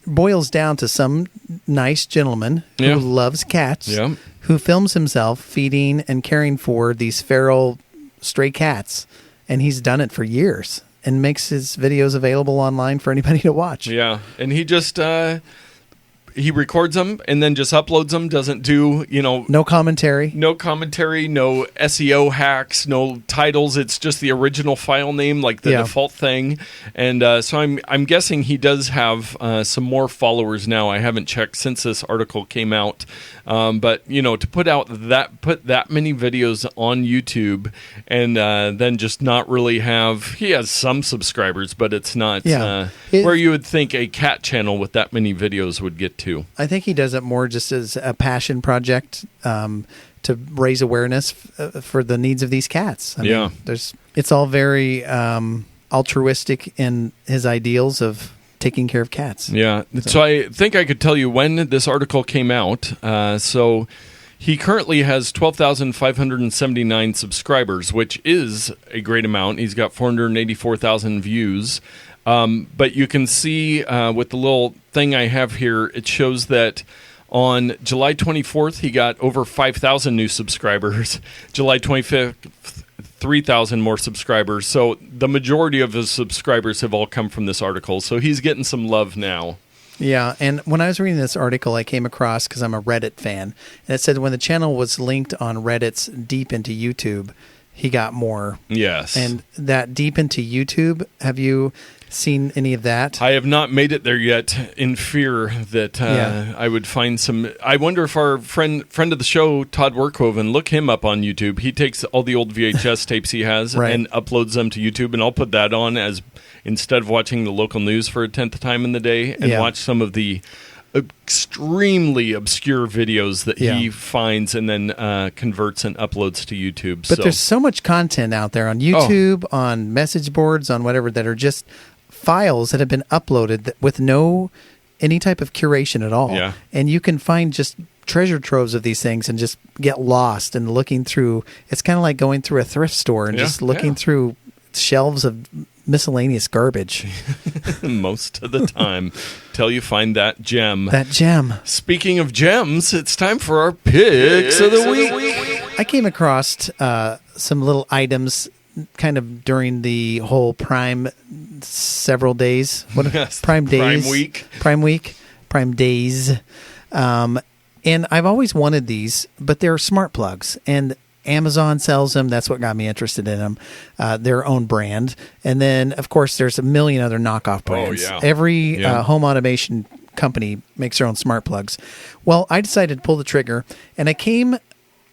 [SPEAKER 3] boils down to some nice gentleman who loves cats, who films himself feeding and caring for these feral stray cats, and he's done it for years. and makes his videos available online for anybody to watch.
[SPEAKER 2] Yeah, and he just he records them and then just uploads them. Doesn't do
[SPEAKER 3] no commentary,
[SPEAKER 2] no SEO hacks, no titles. It's just the original file name, like the default thing. And so I'm guessing he does have some more followers now. I haven't checked since this article came out. But to put that many videos on YouTube and then just not really have, he has some subscribers, but it's not where you would think a cat channel with that many videos would get to.
[SPEAKER 3] I think he does it more just as a passion project to raise awareness for the needs of these cats. I mean, it's all very altruistic in his ideals of taking care of cats.
[SPEAKER 2] Yeah. So I think I could tell you when this article came out. So he currently has 12,579 subscribers, which is a great amount. He's got 484,000 views. But you can see with the little thing I have here, it shows that on July 24th, he got over 5,000 new subscribers. July 25th, 3,000 more subscribers. So the majority of his subscribers have all come from this article. So he's getting some love now.
[SPEAKER 3] Yeah, and when I was reading this article, I came across, because I'm a Reddit fan, and it said when the channel was linked on Reddit's Deep into YouTube, he got more.
[SPEAKER 2] Yes.
[SPEAKER 3] And that Deep into YouTube, have you seen any of that?
[SPEAKER 2] I have not made it there yet, in fear that I would find some. I wonder if our friend of the show, Todd Workhoven, look him up on YouTube. He takes all the old VHS tapes he has and uploads them to YouTube, and I'll put that on as instead of watching the local news for a 10th time in the day, and watch some of the extremely obscure videos that he finds and then converts and uploads to YouTube.
[SPEAKER 3] But there's so much content out there on YouTube, on message boards, on whatever, that are just files that have been uploaded with no any type of curation at all.
[SPEAKER 2] Yeah.
[SPEAKER 3] And you can find just treasure troves of these things and just get lost and looking through. It's kind of like going through a thrift store and just looking through shelves of miscellaneous garbage.
[SPEAKER 2] Most of the time, till you find that gem.
[SPEAKER 3] That gem.
[SPEAKER 2] Speaking of gems, it's time for our picks of the week.
[SPEAKER 3] I came across some little items kind of during the whole Prime several days. Prime days? Prime week. Prime days. And I've always wanted these, but they're smart plugs. And Amazon sells them. That's what got me interested in them. Their own brand. And then, of course, there's a million other knockoff brands.
[SPEAKER 2] Oh, yeah.
[SPEAKER 3] Every home automation company makes their own smart plugs. Well, I decided to pull the trigger, and I came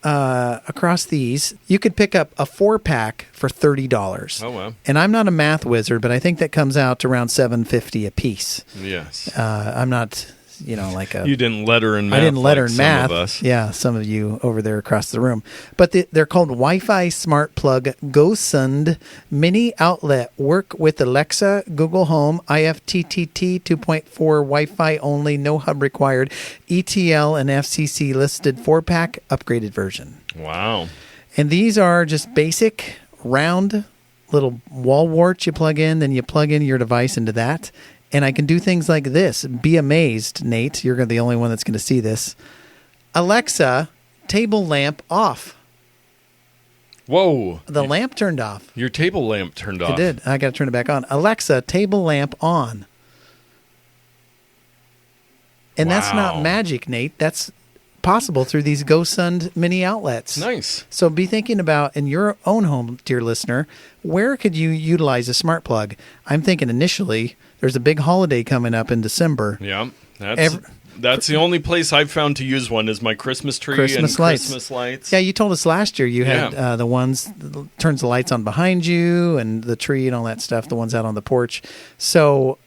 [SPEAKER 3] across these. You could pick up a 4-pack for $30.
[SPEAKER 2] Oh, wow.
[SPEAKER 3] And I'm not a math wizard, but I think that comes out to around $7.50 a piece.
[SPEAKER 2] Yes.
[SPEAKER 3] I'm not... like a...
[SPEAKER 2] You didn't letter in math.
[SPEAKER 3] I didn't letter in math.
[SPEAKER 2] Some of us.
[SPEAKER 3] Yeah, some of you over there across the room. But they're called Wi-Fi Smart Plug GoSund Mini Outlet. Work with Alexa, Google Home, IFTTT 2.4 Wi-Fi only, no hub required, ETL and FCC listed 4-pack upgraded version.
[SPEAKER 2] Wow.
[SPEAKER 3] And these are just basic, round, little wall warts you plug in, then you plug in your device into that. And I can do things like this. Be amazed, Nate. You're the only one that's going to see this. Alexa, table lamp off.
[SPEAKER 2] Whoa.
[SPEAKER 3] The lamp turned off.
[SPEAKER 2] Your table lamp turned off.
[SPEAKER 3] It did. I got to turn it back on. Alexa, table lamp on. And that's not magic, Nate. That's possible through these GoSund mini outlets.
[SPEAKER 2] Nice.
[SPEAKER 3] So be thinking about, in your own home, dear listener, where could you utilize a smart plug? I'm thinking initially... There's a big holiday coming up in December.
[SPEAKER 2] Yeah, that's the only place I've found to use one is my Christmas tree and Christmas lights.
[SPEAKER 3] Yeah, you told us last year you had the ones that turns the lights on behind you and the tree and all that stuff, the ones out on the porch. So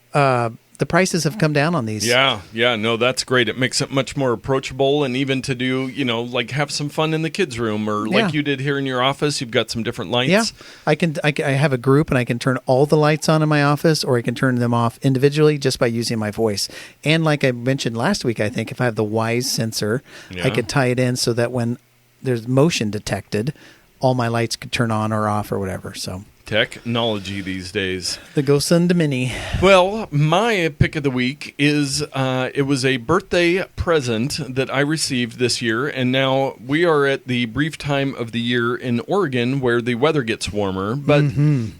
[SPEAKER 3] the prices have come down on these.
[SPEAKER 2] Yeah, no, that's great. It makes it much more approachable, and even to do, like have some fun in the kids' room, or like you did here in your office, you've got some different lights.
[SPEAKER 3] Yeah, I have a group, and I can turn all the lights on in my office, or I can turn them off individually just by using my voice. And like I mentioned last week, I think if I have the Wise sensor, I could tie it in so that when there's motion detected, all my lights could turn on or off or whatever. So
[SPEAKER 2] Technology these days.
[SPEAKER 3] The GoSend Mini.
[SPEAKER 2] Well, my pick of the week is it was a birthday present that I received this year, and now we are at the brief time of the year in Oregon where the weather gets warmer, but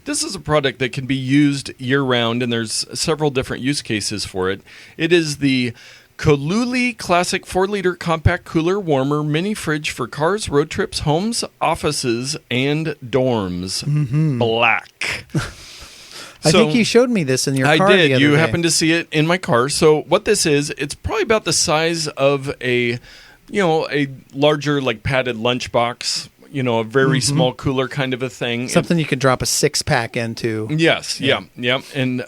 [SPEAKER 2] this is a product that can be used year-round, and there's several different use cases for it. It is the Koluli Classic 4-liter compact cooler warmer mini fridge for cars, road trips, homes, offices, and dorms. Black.
[SPEAKER 3] I think you showed me this in your car.
[SPEAKER 2] I did.
[SPEAKER 3] The other
[SPEAKER 2] You
[SPEAKER 3] day.
[SPEAKER 2] happened to see it in my car. So what this is, it's probably about the size of a larger like padded lunchbox. A very small cooler kind of a thing.
[SPEAKER 3] Something you could drop a 6-pack into.
[SPEAKER 2] Yes, yeah. And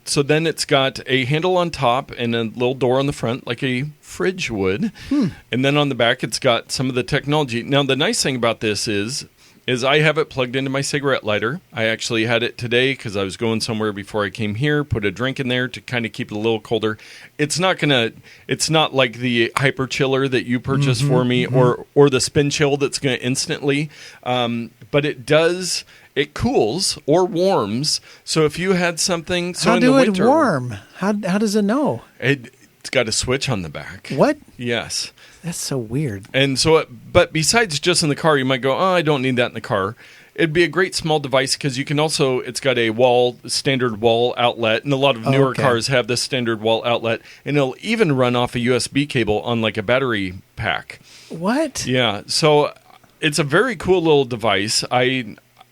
[SPEAKER 2] so then it's got a handle on top and a little door on the front like a fridge would. And then on the back it's got some of the technology. Now the nice thing about this is I have it plugged into my cigarette lighter. I actually had it today because I was going somewhere before I came here, put a drink in there to kind of keep it a little colder. It's not like the hyper chiller that you purchased for me or the spin chill that's going to instantly, but it cools or warms. So if you had something,
[SPEAKER 3] How do it warm? How does it know?
[SPEAKER 2] It's got a switch on the back.
[SPEAKER 3] What?
[SPEAKER 2] Yes.
[SPEAKER 3] That's so weird.
[SPEAKER 2] And so, but besides just in the car, you might go, I don't need that in the car. It'd be a great small device because you can also, it's got a standard wall outlet, and a lot of newer cars have this standard wall outlet, and it'll even run off a USB cable on like a battery pack.
[SPEAKER 3] What?
[SPEAKER 2] Yeah, so it's a very cool little device.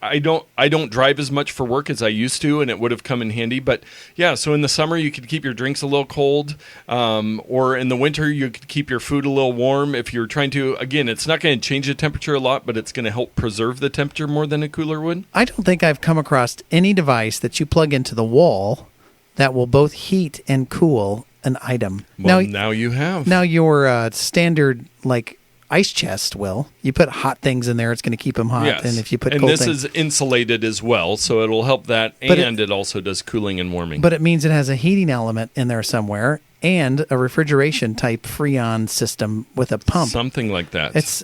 [SPEAKER 2] I don't drive as much for work as I used to, and it would have come in handy. But yeah, so in the summer you could keep your drinks a little cold, or in the winter you could keep your food a little warm. If you're trying to, again, it's not going to change the temperature a lot, but it's going to help preserve the temperature more than a cooler would.
[SPEAKER 3] I don't think I've come across any device that you plug into the wall that will both heat and cool an item.
[SPEAKER 2] Well, now you have.
[SPEAKER 3] Now your standard like ice chest will. You put hot things in there, it's going to keep them hot.
[SPEAKER 2] Yes.
[SPEAKER 3] And if you put
[SPEAKER 2] and
[SPEAKER 3] cold
[SPEAKER 2] this
[SPEAKER 3] things,
[SPEAKER 2] is insulated as well, so it'll help that,
[SPEAKER 3] But
[SPEAKER 2] and it also does cooling and warming.
[SPEAKER 3] but it means it has a heating element in there somewhere and a refrigeration type Freon system with a pump.
[SPEAKER 2] Something like that.
[SPEAKER 3] It's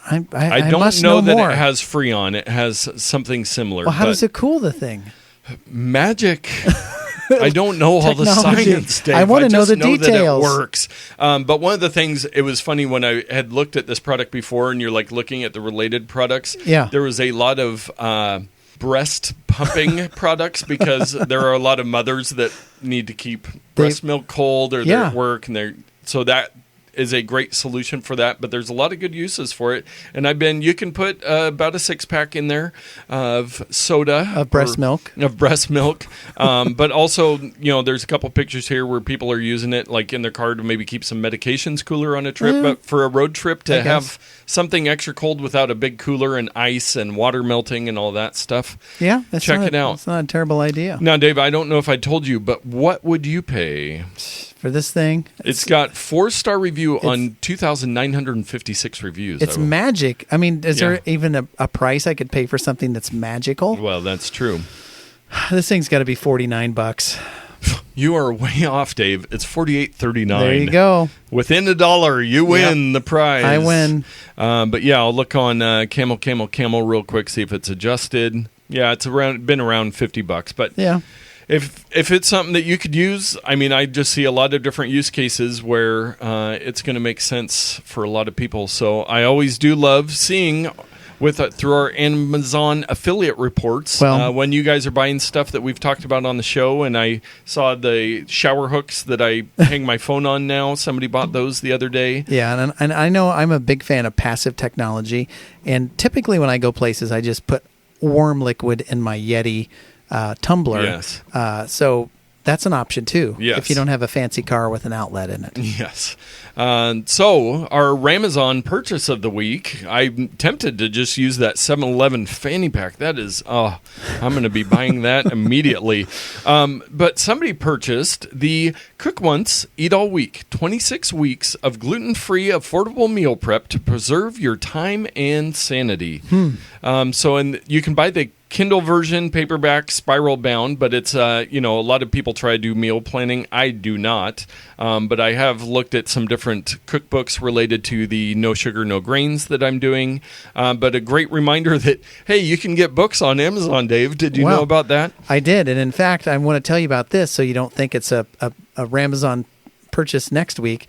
[SPEAKER 3] I
[SPEAKER 2] don't
[SPEAKER 3] must
[SPEAKER 2] know that
[SPEAKER 3] more.
[SPEAKER 2] it has Freon. It has something similar.
[SPEAKER 3] Well, how
[SPEAKER 2] but
[SPEAKER 3] does it cool the thing?
[SPEAKER 2] Magic. I don't know all the
[SPEAKER 3] Technology.
[SPEAKER 2] science, Dave.
[SPEAKER 3] I want to know the
[SPEAKER 2] just
[SPEAKER 3] details.
[SPEAKER 2] That it works. But one of the things, it was funny when I had looked at this product before, and you're like looking at the related products.
[SPEAKER 3] Yeah.
[SPEAKER 2] There was a lot of breast pumping products because there are a lot of mothers that need to keep breast milk cold, or they're at work, and so that is a great solution for that, but there's a lot of good uses for it. And you can put about a 6-pack in there of soda.
[SPEAKER 3] Of breast milk.
[SPEAKER 2] But also, there's a couple pictures here where people are using it like in their car to maybe keep some medications cooler on a trip. But for a road trip to have something extra cold without a big cooler and ice and water melting and all that stuff.
[SPEAKER 3] Yeah.
[SPEAKER 2] Check it out.
[SPEAKER 3] It's not a terrible idea.
[SPEAKER 2] Now, Dave, I don't know if I told you, but what would you pay
[SPEAKER 3] for this thing?
[SPEAKER 2] It's got 4-star review on 2,956 reviews.
[SPEAKER 3] It's magic. I mean, is there even a price I could pay for something that's magical?
[SPEAKER 2] Well, that's true.
[SPEAKER 3] This thing's got to be $49.
[SPEAKER 2] You are way off, Dave. It's $48.39.
[SPEAKER 3] There you go.
[SPEAKER 2] Within $1, you win the prize.
[SPEAKER 3] I win.
[SPEAKER 2] But yeah, I'll look on Camel real quick, see if it's adjusted. Yeah, it's been around $50. But
[SPEAKER 3] yeah.
[SPEAKER 2] If it's something that you could use, I mean, I just see a lot of different use cases where it's going to make sense for a lot of people. So I always do love seeing through our Amazon affiliate reports when you guys are buying stuff that we've talked about on the show. And I saw the shower hooks that I hang my phone on now. Somebody bought those the other day.
[SPEAKER 3] Yeah, and I know I'm a big fan of passive technology. And typically when I go places, I just put warm liquid in my Yeti tumbler.
[SPEAKER 2] Yes.
[SPEAKER 3] So that's an option too.
[SPEAKER 2] Yes.
[SPEAKER 3] If you don't have a fancy car with an outlet in it.
[SPEAKER 2] Yes. So our Ramazon purchase of the week, I'm tempted to just use that 7-Eleven fanny pack. That is, I'm going to be buying that immediately. But somebody purchased the Cook Once, Eat All Week, 26 weeks of gluten-free, affordable meal prep to preserve your time and sanity. So you can buy the Kindle version, paperback, spiral bound, but it's, a lot of people try to do meal planning. I do not. But I have looked at some different cookbooks related to the no sugar, no grains that I'm doing. But a great reminder that, hey, you can get books on Amazon, Dave. Did you know about that?
[SPEAKER 3] I did. And in fact, I want to tell you about this so you don't think it's a Ramazon purchase next week.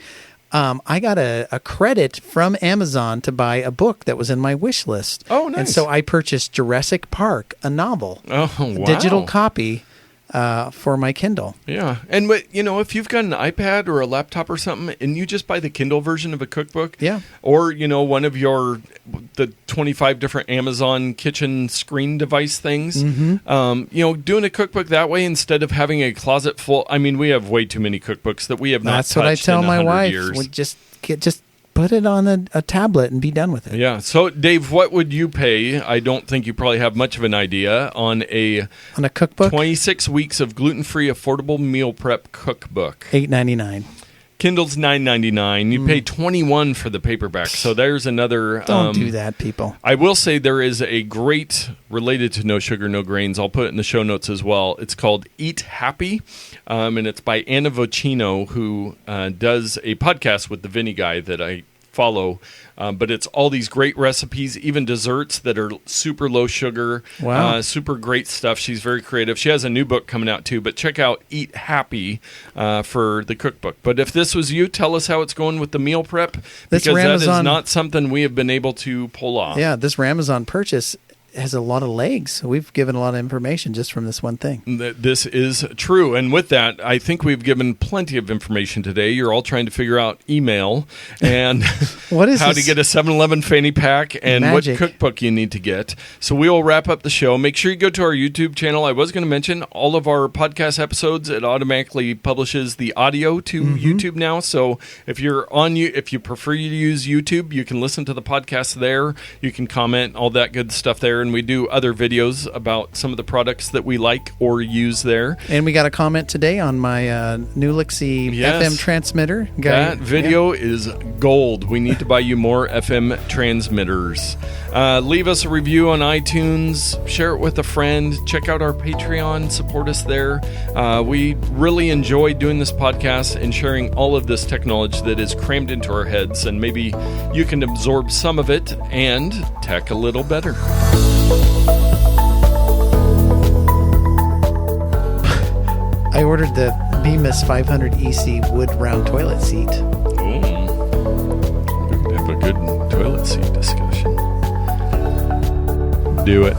[SPEAKER 3] I got a credit from Amazon to buy a book that was in my wish list.
[SPEAKER 2] Oh, nice.
[SPEAKER 3] And so I purchased Jurassic Park, a novel.
[SPEAKER 2] Oh, wow.
[SPEAKER 3] Digital copy for my Kindle.
[SPEAKER 2] Yeah. And, if you've got an iPad or a laptop or something and you just buy the Kindle version of a cookbook, or, one of the 25 different Amazon kitchen screen device things, doing a cookbook that way instead of having a closet full. I mean, we have way too many cookbooks that we have not touched in 100 years. That's what I tell my wife.
[SPEAKER 3] Just put it on a tablet and be done with it.
[SPEAKER 2] Yeah. So, Dave, what would you pay? I don't think you probably have much of an idea on a
[SPEAKER 3] cookbook.
[SPEAKER 2] 26 weeks of gluten-free, affordable meal prep cookbook.
[SPEAKER 3] $8.99.
[SPEAKER 2] Kindle's $9.99. You pay $21 for the paperback. So there's another.
[SPEAKER 3] Don't do that, people.
[SPEAKER 2] I will say there is a great related to no sugar, no grains. I'll put it in the show notes as well. It's called Eat Happy, and it's by Anna Vocino, who does a podcast with the Vinny guy that I follow. But it's all these great recipes, even desserts that are super low sugar.
[SPEAKER 3] Wow.
[SPEAKER 2] Super great stuff. She's very creative. She has a new book coming out too, but check out Eat Happy for the cookbook. But if this was you, tell us how it's going with the meal prep, because that is not something we have been able to pull off.
[SPEAKER 3] Yeah, this Ramazan purchase has a lot of legs. We've given a lot of information just from this one thing.
[SPEAKER 2] This is true. And with that, I think we've given plenty of information today. You're all trying to figure out email and
[SPEAKER 3] what is
[SPEAKER 2] how
[SPEAKER 3] this?
[SPEAKER 2] To get a 7-Eleven fanny pack and
[SPEAKER 3] Magic.
[SPEAKER 2] What cookbook you need to get. So we will wrap up the show. Make sure you go to our YouTube channel. I was going to mention all of our podcast episodes. It automatically publishes the audio to YouTube now. So if you prefer to use YouTube, you can listen to the podcast there. You can comment, all that good stuff there. And we do other videos about some of the products that we like or use there.
[SPEAKER 3] And we got a comment today on my New Lixie FM transmitter.
[SPEAKER 2] That video is gold. We need to buy you more FM transmitters. Leave us a review on iTunes. Share it with a friend. Check out our Patreon. Support us there. We really enjoy doing this podcast and sharing all of this technology that is crammed into our heads. And maybe you can absorb some of it and tech a little better.
[SPEAKER 3] I ordered the Bemis 500 EC wood round toilet seat.
[SPEAKER 2] Ooh. We have a good toilet seat discussion. Do it.